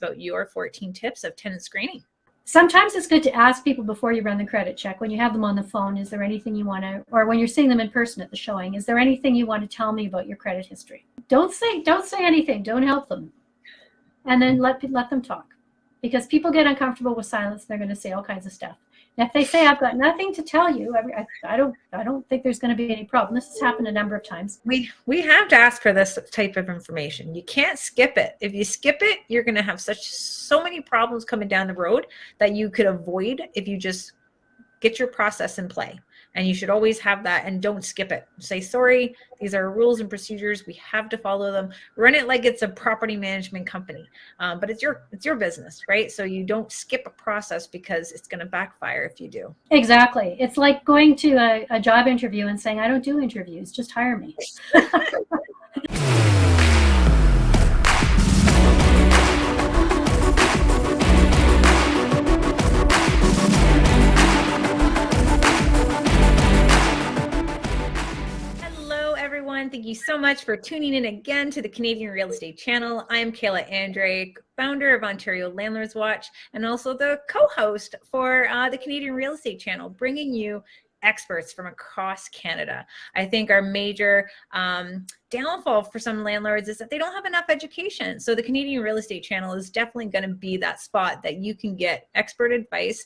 about your 14 tips of tenant screening. Sometimes it's good to ask people before you run the credit check, when you have them on the phone, is there anything you want to, or when you're seeing them in person at the showing, is there anything you want to tell me about your credit history? Don't say anything, don't help them. And then let them talk, because people get uncomfortable with silence. They're going to say all kinds of stuff. And if they say, I've got nothing to tell you, I don't think there's going to be any problem. This has happened a number of times. We have to ask for this type of information. You can't skip it. If you skip it, you're going to have so many problems coming down the road that you could avoid if you just get your process in play. And you should always have that, and don't skip it. Say, sorry, these are rules and procedures. We have to follow them. Run it like it's a property management company, but it's your business, right? So you don't skip a process, because it's going to backfire if you do. Exactly. It's like going to a job interview and saying, I don't do interviews, just hire me. Thank you so much for tuning in again to the Canadian Real Estate Channel. I am Kayla Andrade, founder of Ontario Landlords Watch, and also the co-host for the Canadian Real Estate Channel, bringing you experts from across Canada. I think our major downfall for some landlords is that they don't have enough education. So the Canadian Real Estate Channel is definitely going to be that spot that you can get expert advice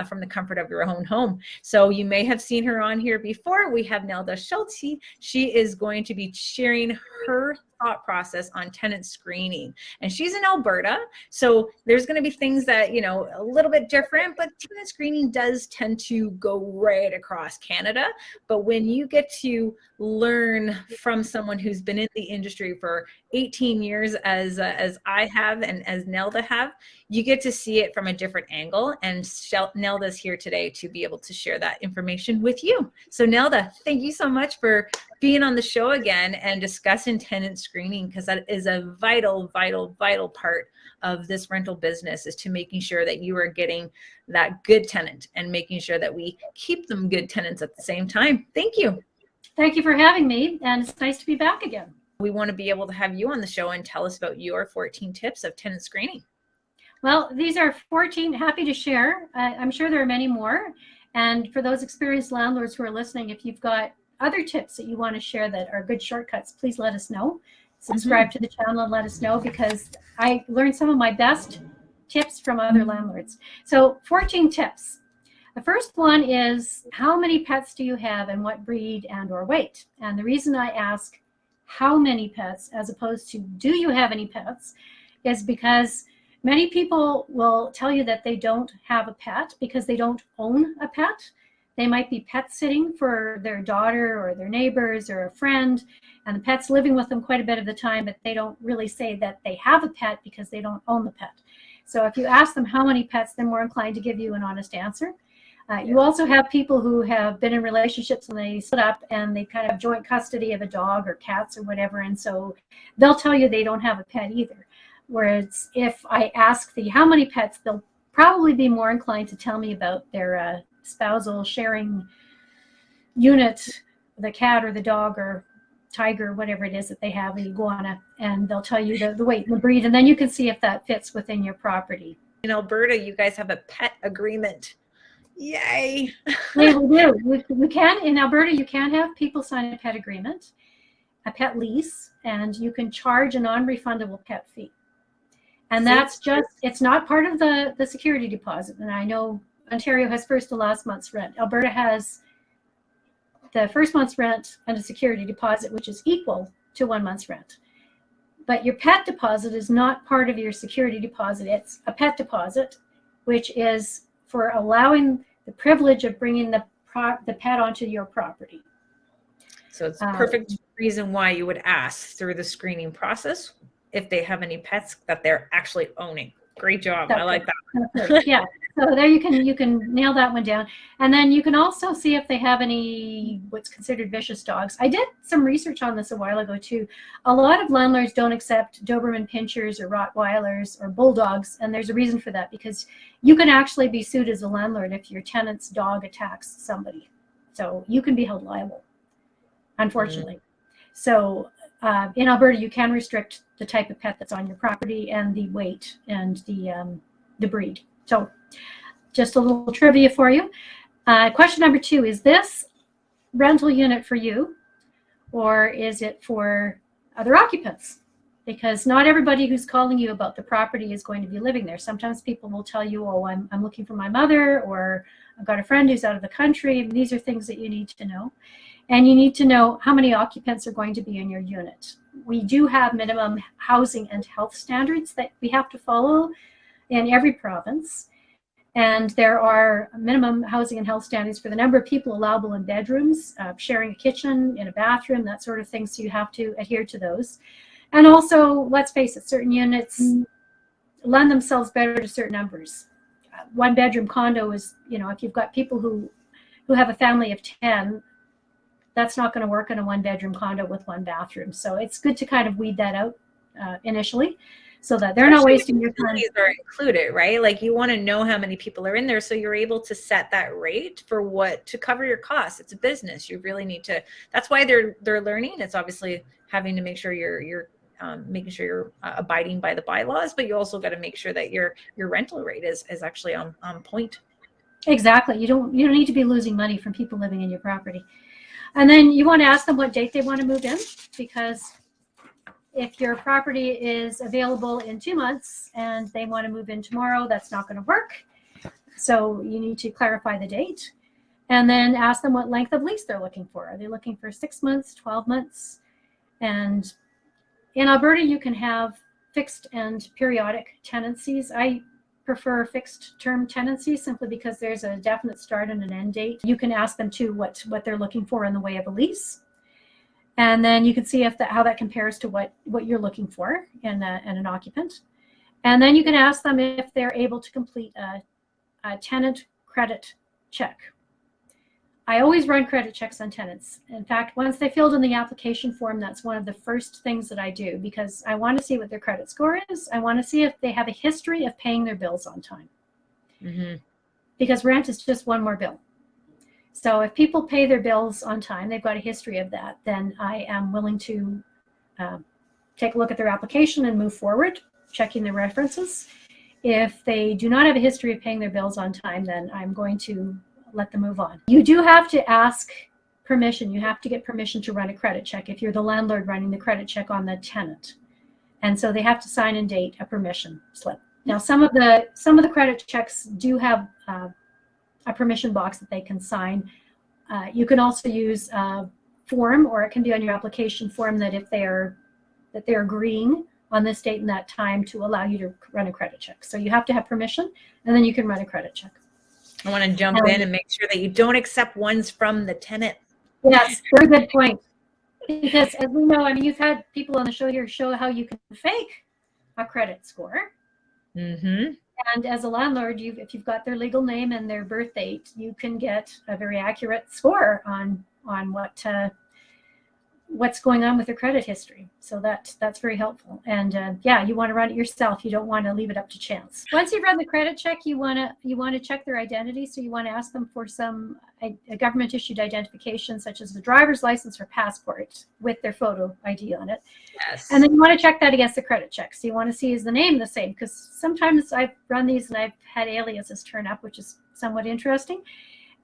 from the comfort of your own home. So you may have seen her on here before. We have Nelda Schulte. She is going to be sharing her thought process on tenant screening, and she's in Alberta, so there's going to be things that, you know, a little bit different, but tenant screening does tend to go right across Canada. But when you get to learn from someone who's been in the industry for 18 years, as I have and as Nelda have, you get to see it from a different angle, and Nelda's here today to be able to share that information with you. So Nelda, thank you so much for being on the show again and discussing tenant screening, because that is a vital part of this rental business, is to making sure that you are getting that good tenant and making sure that we keep them good tenants at the same time. Thank you. Thank you for having me, and it's nice to be back again. We want to be able to have you on the show and tell us about your 14 tips of tenant screening. Well, these are 14, happy to share. I'm sure there are many more. And for those experienced landlords who are listening, if you've got other tips that you want to share that are good shortcuts, please let us know. Subscribe to the channel and let us know, because I learned some of my best tips from other landlords. So 14 tips. The first one is, how many pets do you have and what breed and or weight? And the reason I ask how many pets as opposed to do you have any pets is because many people will tell you that they don't have a pet because they don't own a pet. They might be pet sitting for their daughter or their neighbors or a friend, and the pet's living with them quite a bit of the time, but they don't really say that they have a pet because they don't own the pet. So if you ask them how many pets, they're more inclined to give you an honest answer. You also have people who have been in relationships and they split up and they kind of have joint custody of a dog or cats or whatever, and so they'll tell you they don't have a pet either. Whereas if I ask how many pets, they'll probably be more inclined to tell me about their spousal sharing unit, the cat or the dog or tiger, whatever it is that they have, the iguana, and they'll tell you the weight and the breed, and then you can see if that fits within your property. In Alberta, you guys have a pet agreement. Yay! Yeah, we do. We can, in Alberta, you can have people sign a pet agreement, a pet lease, and you can charge a non-refundable pet fee. And that's just, it's not part of the security deposit. And I know Ontario has first to last month's rent. Alberta has the first month's rent and a security deposit, which is equal to 1 month's rent. But your pet deposit is not part of your security deposit. It's a pet deposit, which is for allowing the privilege of bringing the pet onto your property. So it's a perfect reason why you would ask through the screening process if they have any pets that they're actually owning. Great job. I like that. Yeah. So there you can nail that one down. And then you can also see if they have any what's considered vicious dogs. I did some research on this a while ago too. A lot of landlords don't accept Doberman Pinschers or Rottweilers or Bulldogs, and there's a reason for that, because you can actually be sued as a landlord if your tenant's dog attacks somebody. So you can be held liable, unfortunately. So in Alberta, you can restrict the type of pet that's on your property and the weight and the breed. So just a little trivia for you. Question number 2, is this rental unit for you, or is it for other occupants? Because not everybody who's calling you about the property is going to be living there. Sometimes people will tell you, oh, I'm looking for my mother, or I've got a friend who's out of the country. These are things that you need to know. And you need to know how many occupants are going to be in your unit. We do have minimum housing and health standards that we have to follow in every province. And there are minimum housing and health standards for the number of people allowable in bedrooms, sharing a kitchen, in a bathroom, that sort of thing. So you have to adhere to those. And also, let's face it, certain units lend themselves better to certain numbers. One bedroom condo is, if you've got people who have a family of 10, that's not going to work in a 1-bedroom condo with 1 bathroom. So it's good to kind of weed that out initially, so that they're not wasting your time. Utilities are included, right? Like, you want to know how many people are in there, so you're able to set that rate to cover your costs. It's a business. You really need to. That's why they're learning. It's obviously having to make sure you're making sure you're abiding by the bylaws, but you also got to make sure that your rental rate is actually on point. Exactly. You don't need to be losing money from people living in your property. And then you want to ask them what date they want to move in, because if your property is available in 2 months and they want to move in tomorrow, that's not going to work. So you need to clarify the date, and then ask them what length of lease they're looking for. Are they looking for 6 months, 12 months? And in Alberta, you can have fixed and periodic tenancies. I prefer fixed term tenancies simply because there's a definite start and an end date. You can ask them too what they're looking for in the way of a lease. And then you can see how that compares to what you're looking for in an occupant. And then you can ask them if they're able to complete a tenant credit check. I always run credit checks on tenants. In fact, once they filled in the application form, that's one of the first things that I do, because I want to see what their credit score is. I want to see if they have a history of paying their bills on time. Mm-hmm. Because rent is just one more bill. So if people pay their bills on time, they've got a history of that, then I am willing to take a look at their application and move forward, checking their references. If they do not have a history of paying their bills on time, then I'm going to let them move on. You do have to ask permission. You have to get permission to run a credit check if you're the landlord running the credit check on the tenant. And so they have to sign and date a permission slip. Now, some of the credit checks do have a permission box that they can sign. You can also use a form, or it can be on your application form, that if they're agreeing on this date and that time to allow you to run a credit check. So you have to have permission, and then you can run a credit check. I want to jump in and make sure that you don't accept ones from the tenant. Yes, very good point. Because as we know, I mean, you've had people on the show here show how you can fake a credit score. Mm-hmm. And as a landlord, if you've got their legal name and their birth date, you can get a very accurate score on what's going on with their credit history. So that's very helpful. And yeah, you want to run it yourself. You don't want to leave it up to chance. Once you've run the credit check, you want to check their identity. So you want to ask them for a government issued identification, such as the driver's license or passport with their photo ID on it. Yes. And then you want to check that against the credit check. So you want to see, is the name the same? Because sometimes I've run these and I've had aliases turn up, which is somewhat interesting.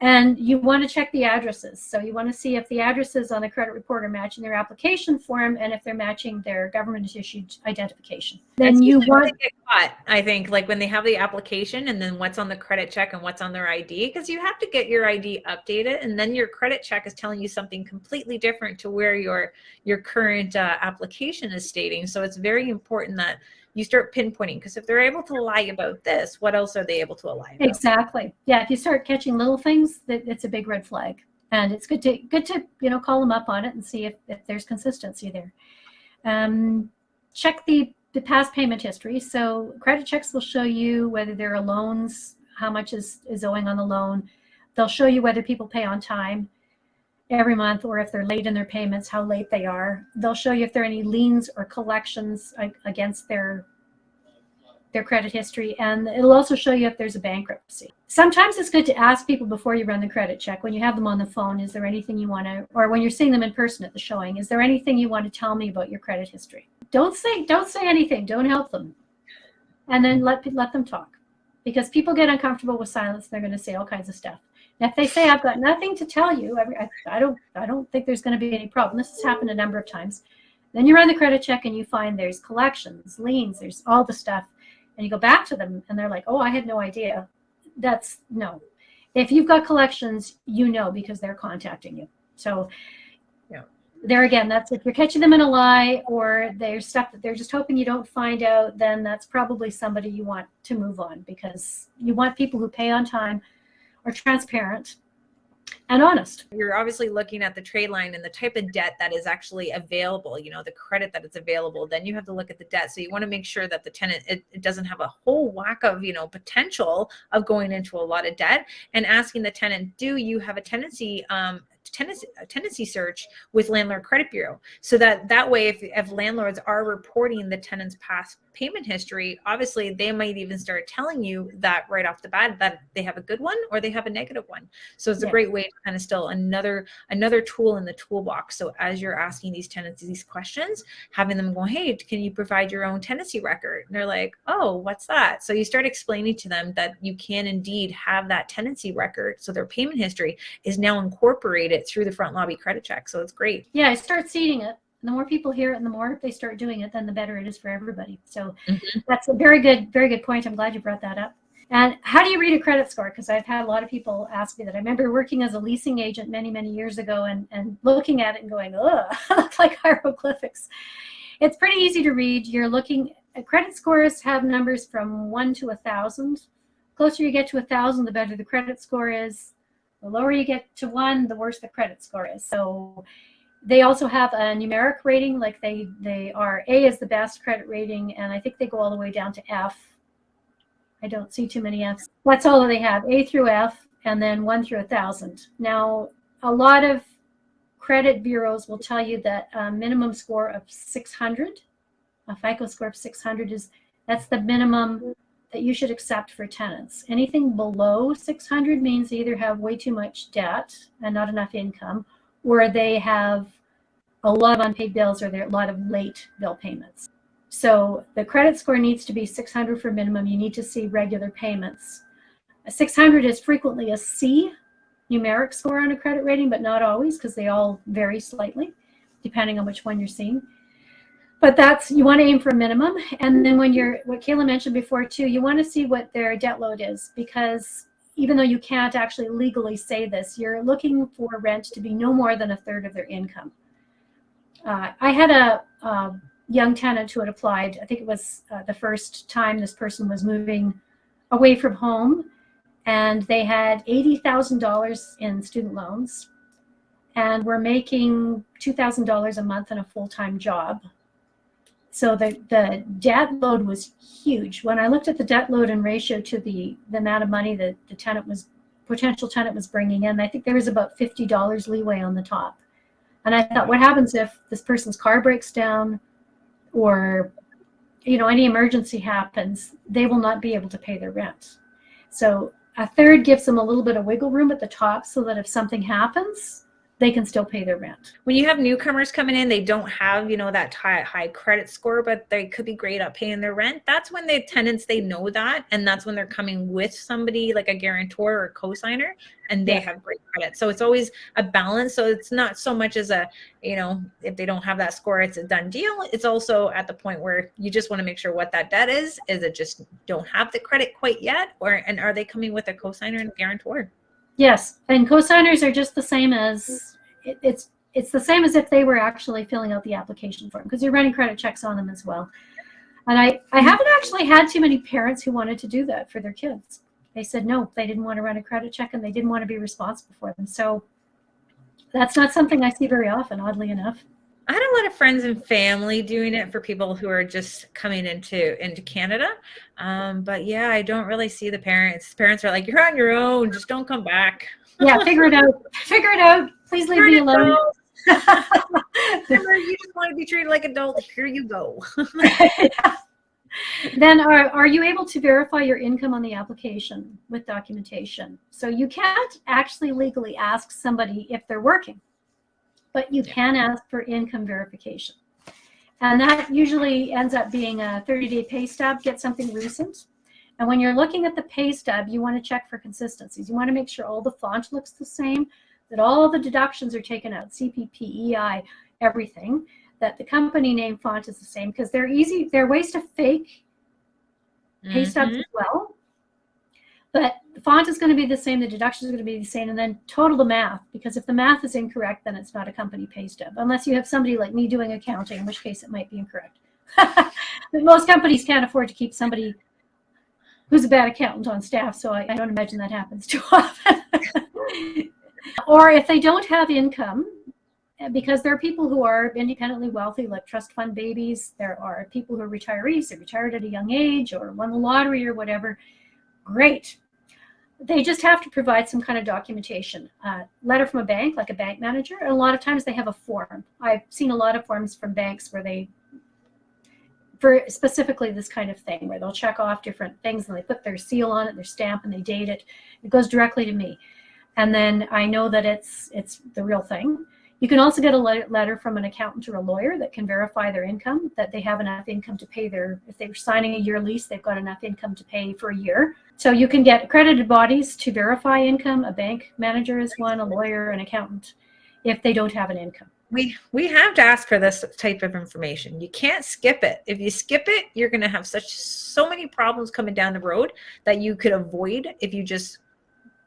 And you want to check the addresses. So you want to see if the addresses on the credit report are matching their application form, and if they're matching their government-issued identification. Then you want to get caught, I think, like when they have the application and then what's on the credit check and what's on their ID, because you have to get your ID updated, and then your credit check is telling you something completely different to where your current application is stating. So it's very important that you start pinpointing, because if they're able to lie about this, what else are they able to lie about? Exactly. Yeah, if you start catching little things, it's a big red flag, and it's good to call them up on it and see if there's consistency there. Check the past payment history. So credit checks will show you whether there are loans, how much is owing on the loan. They'll show you whether people pay on time every month, or if they're late in their payments, how late they are. They'll show you if there are any liens or collections against their their credit history, and it'll also show you if there's a bankruptcy. Sometimes it's good to ask people before you run the credit check, when you have them on the phone, is there anything you want to, or when you're seeing them in person at the showing, is there anything you want to tell me about your credit history? Don't say anything. Don't help them. And then let them talk, because people get uncomfortable with silence. They're going to say all kinds of stuff. And if they say, I've got nothing to tell you, I don't think there's going to be any problem. This has happened a number of times. Then you run the credit check and you find there's collections, liens, there's all the stuff. And you go back to them and they're like, oh, I had no idea. That's no. If you've got collections, you know, because they're contacting you. So yeah, there again, that's if you're catching them in a lie, or there's stuff that they're just hoping you don't find out, then that's probably somebody you want to move on, because you want people who pay on time, are transparent, and honest. You're obviously looking at the trade line and the type of debt that is actually available, you know, the credit that is available. Then you have to look at the debt. So you want to make sure that the tenant, it doesn't have a whole whack of, you know, potential of going into a lot of debt, and asking the tenant, do you have a tenancy search with Landlord Credit Bureau? So that way, if landlords are reporting the tenant's past payment history, obviously they might even start telling you that right off the bat that they have a good one or they have a negative one. So it's a great way to kind of still another tool in the toolbox. So as you're asking these tenants these questions, having them go, hey, can you provide your own tenancy record? And they're like, oh, what's that? So you start explaining to them that you can indeed have that tenancy record. So their payment history is now incorporated through the FrontLobby credit check. So it's great. Yeah, I start seeding it. The more people hear it and the more they start doing it, then the better it is for everybody. So that's a very good point. I'm glad you brought that up. And how do you read a credit score? Because I've had a lot of people ask me that. I remember working as a leasing agent many years ago and looking at it and going, ugh, looks like hieroglyphics. It's pretty easy to read. You're looking at credit scores have numbers from 1 to 1,000. The closer you get to 1,000, the better the credit score is. The lower you get to 1, the worse the credit score is. So they also have a numeric rating, like they are, A is the best credit rating, and I think they go all the way down to F. I don't see too many Fs. That's all they have, A through F, and then 1 through 1,000. Now, a lot of credit bureaus will tell you that a minimum score of 600, a FICO score of 600 that's the minimum that you should accept for tenants. Anything below 600 means they either have way too much debt and not enough income, or they have a lot of unpaid bills, or there are a lot of late bill payments. So the credit score needs to be 600 for minimum. You need to see regular payments. A 600 is frequently a C numeric score on a credit rating, but not always, because they all vary slightly depending on which one you're seeing. But you want to aim for a minimum. And then what Kayla mentioned before too, you want to see what their debt load is, because even though you can't actually legally say this, you're looking for rent to be no more than 1/3 of their income. I had a young tenant who had applied. I think it was the first time this person was moving away from home, and they had $80,000 in student loans and were making $2,000 a month in a full-time job. So the debt load was huge. When I looked at the debt load in ratio to the amount of money that the potential tenant was bringing in, I think there was about $50 leeway on the top. And I thought, what happens if this person's car breaks down, or any emergency happens? They will not be able to pay their rent. So 1/3 gives them a little bit of wiggle room at the top, so that if something happens, they can still pay their rent. When you have newcomers coming in, they don't have, that high credit score, but they could be great at paying their rent. That's when the tenants, they know that. And that's when they're coming with somebody like a guarantor or a co-signer, and they have great credit. So it's always a balance. So it's not so much as if they don't have that score, it's a done deal. It's also at the point where you just want to make sure what that debt is. Is it just don't have the credit quite yet? And are they coming with a co-signer and a guarantor? Yes, and co-signers are just the same as it's the same as if they were actually filling out the application form, because you're running credit checks on them as well. And I haven't actually had too many parents who wanted to do that for their kids. They said no, they didn't want to run a credit check and they didn't want to be responsible for them. So that's not something I see very often, oddly enough. I had a lot of friends and family doing it for people who are just coming into Canada. But yeah, I don't really see the parents. Parents are like, you're on your own, just don't come back. Yeah, figure it out. Figure it out. Please leave me alone. You just want to be treated like adult. Here you go. Then are you able to verify your income on the application with documentation? So you can't actually legally ask somebody if they're working, but you can ask for income verification. And that usually ends up being a 30-day pay stub, get something recent. And when you're looking at the pay stub, you want to check for consistencies. You want to make sure all the font looks the same, that all the deductions are taken out, CPP, EI, everything, that the company name font is the same, because they're ways to fake pay stubs as well. But the font is going to be the same, the deductions are going to be the same, and then total the math, because if the math is incorrect, then it's not a company pay stub, unless you have somebody like me doing accounting, in which case it might be incorrect. But most companies can't afford to keep somebody who's a bad accountant on staff, so I don't imagine that happens too often. Or if they don't have income, because there are people who are independently wealthy, like trust fund babies. There are people who are retirees, they retired at a young age or won the lottery or whatever. Great. They just have to provide some kind of documentation. Letter from a bank, like a bank manager, and a lot of times they have a form. I've seen a lot of forms from banks where they, for specifically this kind of thing, where they'll check off different things and they put their seal on it, their stamp, and they date it. It goes directly to me. And then I know that it's the real thing. You can also get a letter from an accountant or a lawyer that can verify their income, that they have enough income to pay if they're signing a year lease, they've got enough income to pay for a year. So you can get accredited bodies to verify income. A bank manager is one, a lawyer, an accountant, if they don't have an income. We have to ask for this type of information. You can't skip it. If you skip it, you're going to have so many problems coming down the road that you could avoid if you just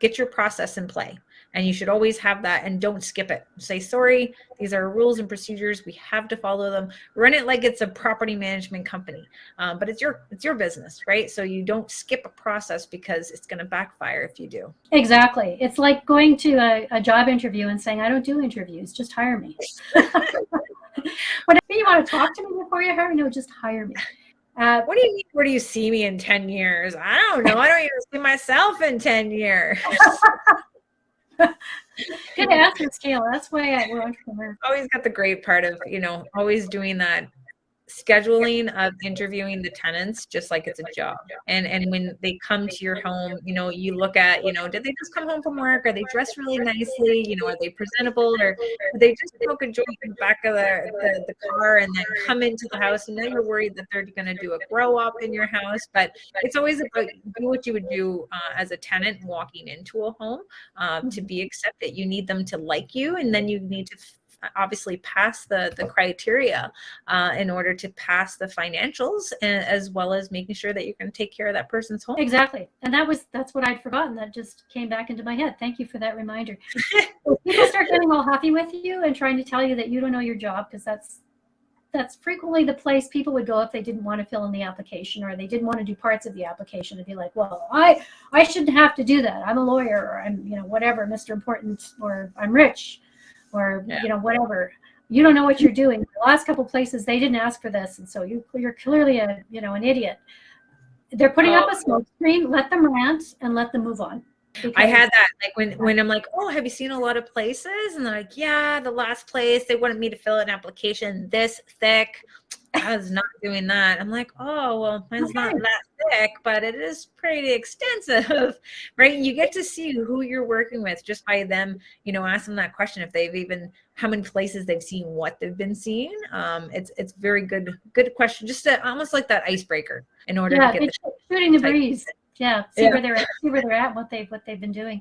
get your process in play. And you should always have that, and don't skip it. Say, sorry, these are rules and procedures. We have to follow them. Run it like it's a property management company, but it's your business, right? So you don't skip a process, because it's going to backfire if you do. Exactly. It's like going to a job interview and saying, I don't do interviews, just hire me. But if you want to talk to me before you hire me, no, just hire me. What do you mean, where do you see me in 10 years? I don't know. I don't even see myself in 10 years. Good answer, Kayla. That's why we're entrepreneurs. Always got the great part of, always doing that scheduling of interviewing the tenants just like it's a job. And when they come to your home, you look at, did they just come home from work? Are they dressed really nicely? Are they presentable, or do they just smoke a joint in the back of the car and then come into the house, and now you're worried that they're going to do a grow up in your house? But it's always about do what you would do as a tenant walking into a home to be accepted. You need them to like you, and then you need to obviously pass the criteria in order to pass the financials, as well as making sure that you're going to take care of that person's home. Exactly. And that's what I'd forgotten. That just came back into my head. Thank you for that reminder. People start getting all huffy with you and trying to tell you that you don't know your job, because that's frequently the place people would go if they didn't want to fill in the application, or they didn't want to do parts of the application, and be like, well, I shouldn't have to do that. I'm a lawyer, or I'm, whatever, Mr. Important, or I'm rich, or whatever. You don't know what you're doing. The last couple places, they didn't ask for this, and so you're clearly an idiot. They're putting up a smoke screen. Let them rant and let them move on. I had that, like when I'm like, oh, have you seen a lot of places? And they're like, yeah, the last place they wanted me to fill an application this thick. I was not doing that. I'm like, oh, well, mine's not that thick, but it is pretty extensive, right? You get to see who you're working with just by them, ask them that question, if they've even, how many places they've seen, what they've been seeing. It's very good question, just to, almost like that icebreaker in order to get shooting the breeze. See where they're at, what they've been doing.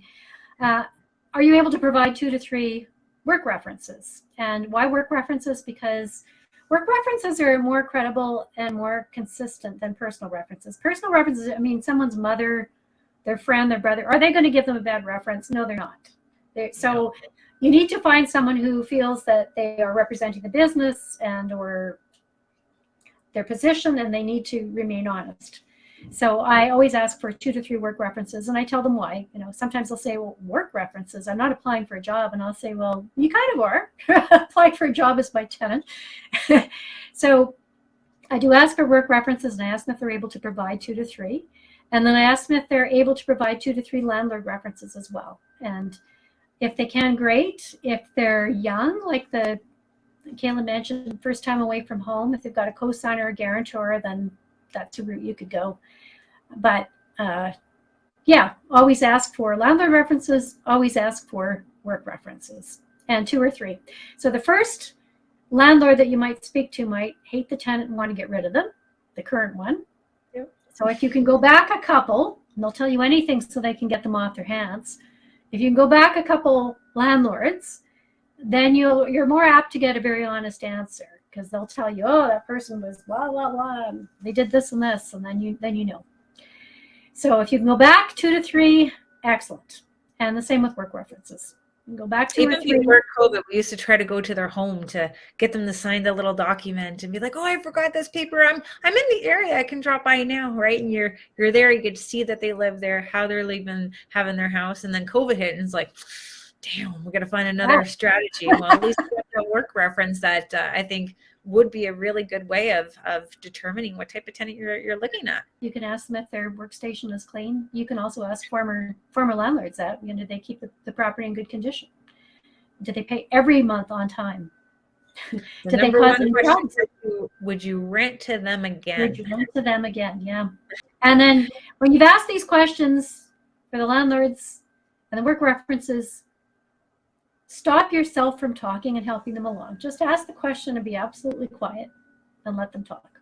Are you able to provide 2 to 3 work references? And why work references? Because work references are more credible and more consistent than personal references. Personal references, I mean, someone's mother, their friend, their brother, are they going to give them a bad reference? No, they're not. So you need to find someone who feels that they are representing the business and or their position, and they need to remain honest. So I always ask for 2 to 3 work references, and I tell them why. Sometimes they'll say, well, work references, I'm not applying for a job. And I'll say, well, you kind of are. Applied for a job as my tenant. So I do ask for work references, and I ask them if they're able to provide 2 to 3. And then I ask them if they're able to provide 2 to 3 landlord references as well. And if they can, great. If they're young, like Kayla mentioned, first time away from home, if they've got a co-signer or guarantor, then that's a route you could go. But yeah, always ask for landlord references, always ask for work references, and 2 or 3. So the first landlord that you might speak to might hate the tenant and want to get rid of them, the current one. Yep. So if you can go back a couple, and they'll tell you anything so they can get them off their hands. If you can go back a couple landlords, then you're more apt to get a very honest answer, because they'll tell you, oh, that person was blah, blah, blah, and they did this and this, and then you know. So if you can go back 2 to 3, excellent. And the same with work references. You can go back 2 or 3. Even before COVID, we used to try to go to their home to get them to sign the little document and be like, oh, I forgot this paper. I'm in the area. I can drop by now, right? And you're there. You get to see that they live there, how they're having their house. And then COVID hit, and it's like, damn, we're gonna find another strategy. Well, at least we have a work reference that I think would be a really good way of determining what type of tenant you're looking at. You can ask them if their workstation is clean. You can also ask former landlords that, did they keep the property in good condition? Did they pay every month on time? Did they cause any problems? Would you rent to them again? Would you rent to them again? Yeah. And then when you've asked these questions for the landlords and the work references, stop yourself from talking and helping them along. Just ask the question and be absolutely quiet and let them talk.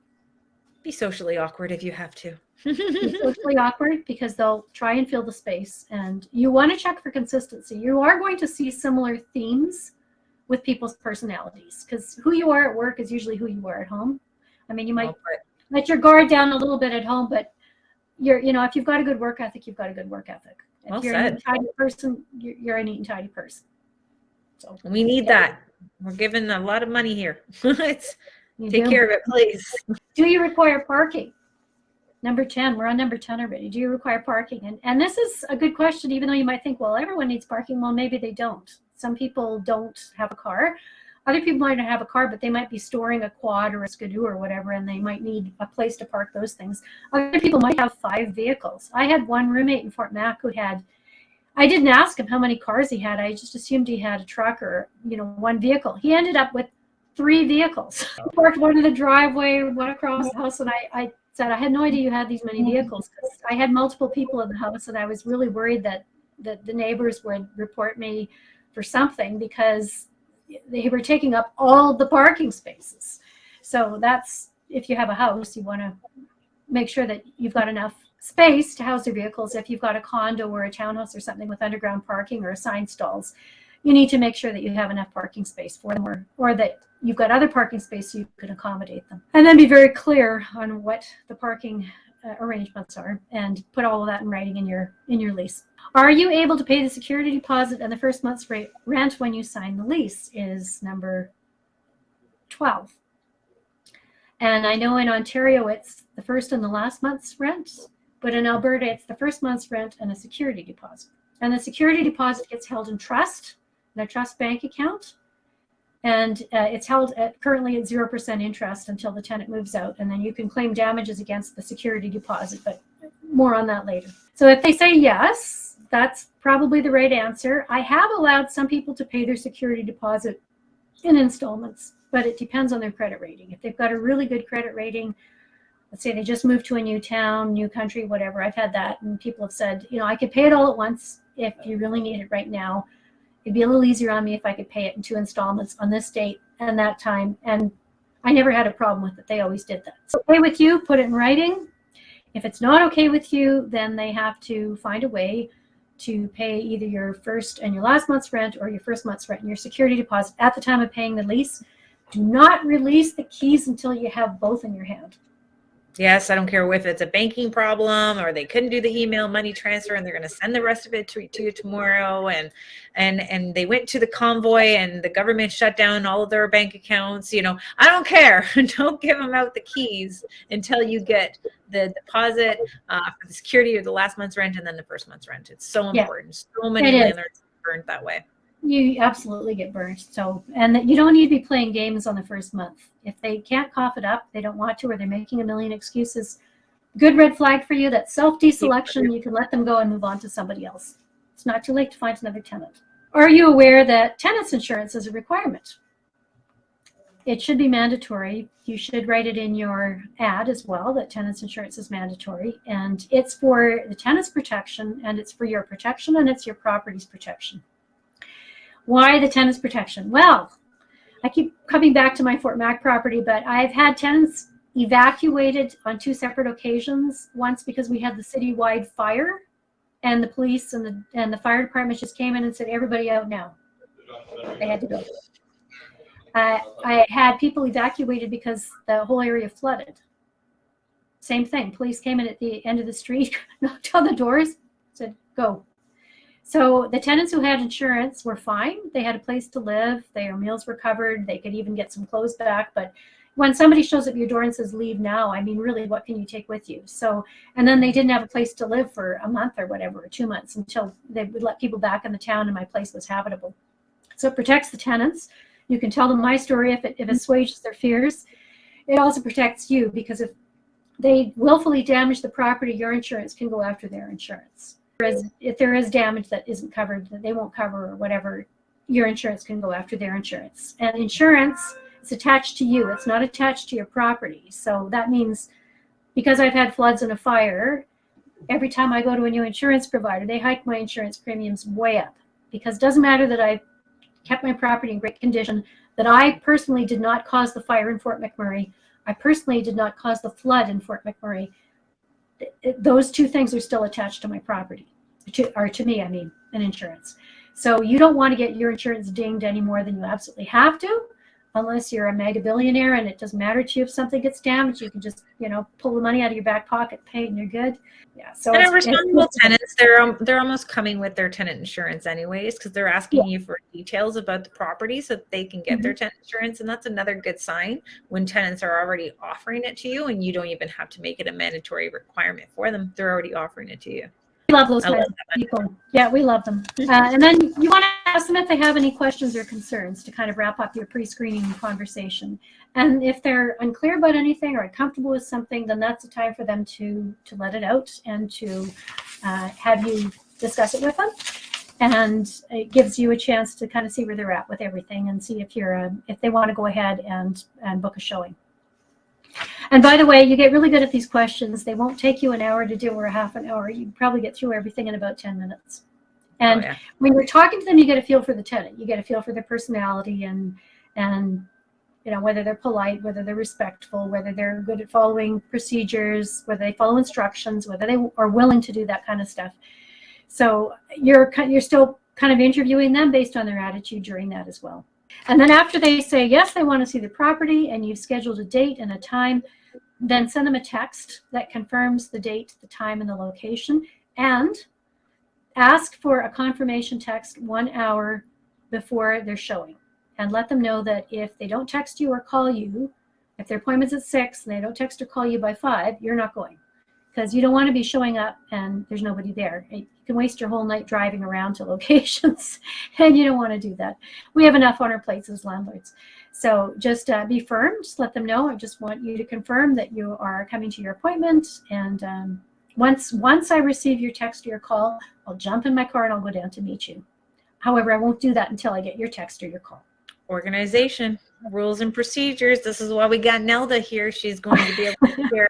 Be socially awkward if you have to. Be socially awkward because they'll try and fill the space. And you want to check for consistency. You are going to see similar themes with people's personalities, because who you are at work is usually who you are at home. I mean, you might let your guard down a little bit at home, but if you've got a good work ethic, you've got a good work ethic. If you're a neat and tidy person, you're a neat and tidy person. So we need that. We're giving a lot of money here. Take care of it, please. Do you require parking? Number 10. We're on number 10 already. Do you require parking? And this is a good question, even though you might think, well, everyone needs parking. Well, maybe they don't. Some people don't have a car. Other people might not have a car, but they might be storing a quad or a skidoo or whatever, and they might need a place to park those things. Other people might have 5 vehicles. I had one roommate in Fort Mac who had, I didn't ask him how many cars he had. I just assumed he had a truck or, one vehicle. He ended up with 3 vehicles. He parked one in the driveway, one across the house, and I said, I had no idea you had these many vehicles. I had multiple people in the house, and I was really worried that the neighbors would report me for something because they were taking up all the parking spaces. So that's, if you have a house, you want to make sure that you've got enough space to house your vehicles. If you've got a condo or a townhouse or something with underground parking or assigned stalls, you need to make sure that you have enough parking space for them, or that you've got other parking space so you can accommodate them. And then be very clear on what the parking arrangements are, and put all of that in writing in your lease. Are you able to pay the security deposit and the first month's rent when you sign the lease is number 12. And I know in Ontario it's the first and the last month's rent, but in Alberta it's the first month's rent and a security deposit. And the security deposit gets held in trust, in a trust bank account, and it's held currently at 0% interest until the tenant moves out, and then you can claim damages against the security deposit, but more on that later. So if they say yes, that's probably the right answer. I have allowed some people to pay their security deposit in installments, but it depends on their credit rating. If they've got a really good credit rating, let's say they just moved to a new town, new country, whatever, I've had that, and people have said, I could pay it all at once if you really need it right now. It'd be a little easier on me if I could pay it in 2 installments on this date and that time. And I never had a problem with it. They always did that. So okay with you, put it in writing. If it's not okay with you, then they have to find a way to pay either your first and your last month's rent, or your first month's rent and your security deposit at the time of paying the lease. Do not release the keys until you have both in your hand. Yes, I don't care if it's a banking problem or they couldn't do the email money transfer and they're going to send the rest of it to you tomorrow, and they went to the convoy and the government shut down all of their bank accounts. I don't care. Don't give them out the keys until you get the deposit for the security or the last month's rent and then the first month's rent. It's so important. So many landlords burned that way. You absolutely get burned. So, and that you don't need to be playing games on the first month. If they can't cough it up, they don't want to, or they're making a million excuses, good red flag for you. That's self-deselection. You can let them go and move on to somebody else. It's not too late to find another tenant. Are you aware that tenants insurance is a requirement? it should be mandatory. You should write it in your ad as well that tenants insurance is mandatory, and it's for the tenant's protection, and it's for your protection, and it's your property's protection. Why the tenant's protection? Well, I keep coming back to my Fort Mac property, but I've had tenants evacuated on 2 separate occasions. Once because we had the citywide fire, and the police and the fire department just came in and said, everybody out now. They had to go. I had people evacuated because the whole area flooded. Same thing. Police came in at the end of the street, knocked on the doors, said, go. So the tenants who had insurance were fine. They had a place to live. Their meals were covered. They could even get some clothes back. But when somebody shows up at your door and says, leave now, I mean, really, what can you take with you? So, and then they didn't have a place to live for a month or whatever, or 2 months, until they would let people back in the town and my place was habitable. So it protects the tenants. You can tell them my story if it assuages their fears. It also protects you, because if they willfully damage the property, your insurance can go after their insurance. Whereas if there is damage that isn't covered, that they won't cover or whatever, your insurance can go after their insurance. And insurance is attached to you. It's not attached to your property. So that means, because I've had floods and a fire, every time I go to a new insurance provider, they hike my insurance premiums way up, because it doesn't matter that I kept my property in great condition, that I personally did not cause the fire in Fort McMurray. I personally did not cause the flood in Fort McMurray. Those 2 things are still attached to my property, to me, I mean, an insurance. So you don't want to get your insurance dinged any more than you absolutely have to, unless you're a mega billionaire and it doesn't matter to you if something gets damaged. You can just, pull the money out of your back pocket, pay, and you're good. Yeah. So and responsible tenants, they're almost coming with their tenant insurance anyways, because they're asking you for details about the property so that they can get their tenant insurance. And that's another good sign when tenants are already offering it to you, and you don't even have to make it a mandatory requirement for them. They're already offering it to you. We love those kinds of people. Yeah, we love them. And then you want to ask them if they have any questions or concerns to kind of wrap up your pre-screening conversation. And if they're unclear about anything or uncomfortable with something, then that's the time for them to let it out and to have you discuss it with them. And it gives you a chance to kind of see where they're at with everything and see if they want to go ahead and book a showing. And by the way, you get really good at these questions. They won't take you an hour to do or a half an hour. You probably get through everything in about 10 minutes. And when you're talking to them, you get a feel for the tenant. You get a feel for their personality and whether they're polite, whether they're respectful, whether they're good at following procedures, whether they follow instructions, whether they are willing to do that kind of stuff. So you're still kind of interviewing them based on their attitude during that as well. And then after they say, yes, they want to see the property, and you've scheduled a date and a time, then send them a text that confirms the date, the time, and the location, and ask for a confirmation text 1 hour before they're showing. And let them know that if they don't text you or call you, if their appointment's at 6 and they don't text or call you by 5, you're not going. Because you don't want to be showing up and there's nobody there. You can waste your whole night driving around to locations, and you don't want to do that. We have enough on our plates as landlords. So just be firm. Just let them know. I just want you to confirm that you are coming to your appointment. And once I receive your text or your call, I'll jump in my car and I'll go down to meet you. However, I won't do that until I get your text or your call. Organization, rules and procedures. This is why we got Nelda here. She's going to be able to share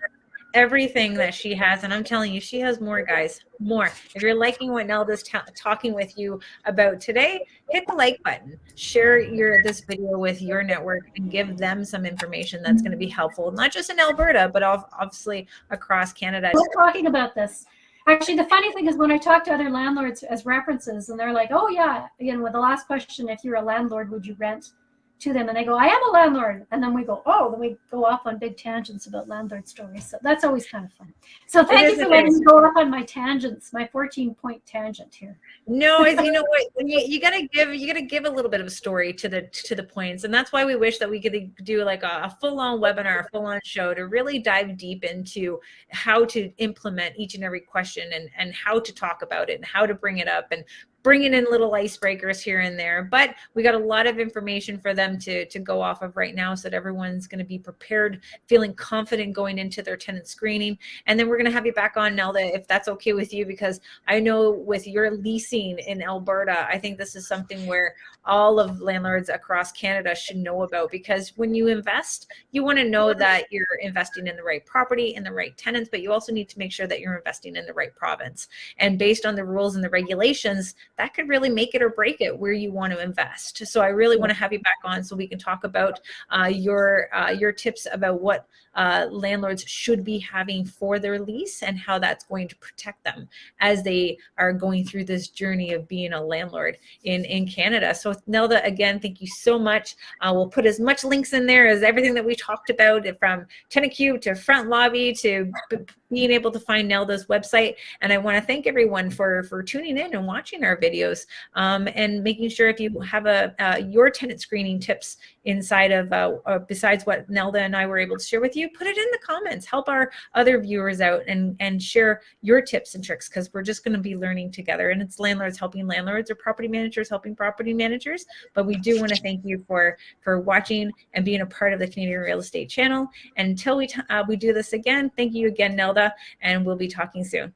everything that she has, and I'm telling you, she has more, guys, more. If you're liking what Nelda's talking with you about today, hit the like button, share this video with your network, and give them some information that's going to be helpful, not just in Alberta, but obviously across Canada. We're talking about this. Actually, the funny thing is when I talk to other landlords as references, and they're like, oh yeah, with the last question, if you're a landlord, would you rent to them? And they go, I am a landlord. And then we go, then we go off on big tangents about landlord stories. So that's always kind of fun. So thank you for letting me go off on my tangents, my 14-point tangent here. No, you know what? You gotta give a little bit of a story to the points, and that's why we wish that we could do like a full-on webinar, a full-on show to really dive deep into how to implement each and every question and how to talk about it and how to bring it up and bringing in little icebreakers here and there, but we got a lot of information for them to go off of right now so that everyone's going to be prepared, feeling confident going into their tenant screening. And then we're going to have you back on, Nelda, if that's okay with you, because I know with your leasing in Alberta, I think this is something where all of landlords across Canada should know about, because when you invest, you want to know that you're investing in the right property and the right tenants, but you also need to make sure that you're investing in the right province. And based on the rules and the regulations, that could really make it or break it where you want to invest. So I really want to have you back on so we can talk about your tips about what landlords should be having for their lease and how that's going to protect them as they are going through this journey of being a landlord in Canada. So Nelda, again, thank you so much. We'll put as much links in there as everything that we talked about, from TenantCube to FrontLobby to being able to find Nelda's website. And I want to thank everyone for tuning in and watching our videos, and making sure if you have your tenant screening tips inside of besides what Nelda and I were able to share with you, put it in the comments. Help our other viewers out and share your tips and tricks, because we're just going to be learning together. And it's landlords helping landlords, or property managers helping property managers. But we do want to thank you for watching and being a part of the Canadian Real Estate channel. And until we do this again, thank you again, Nelda, and we'll be talking soon.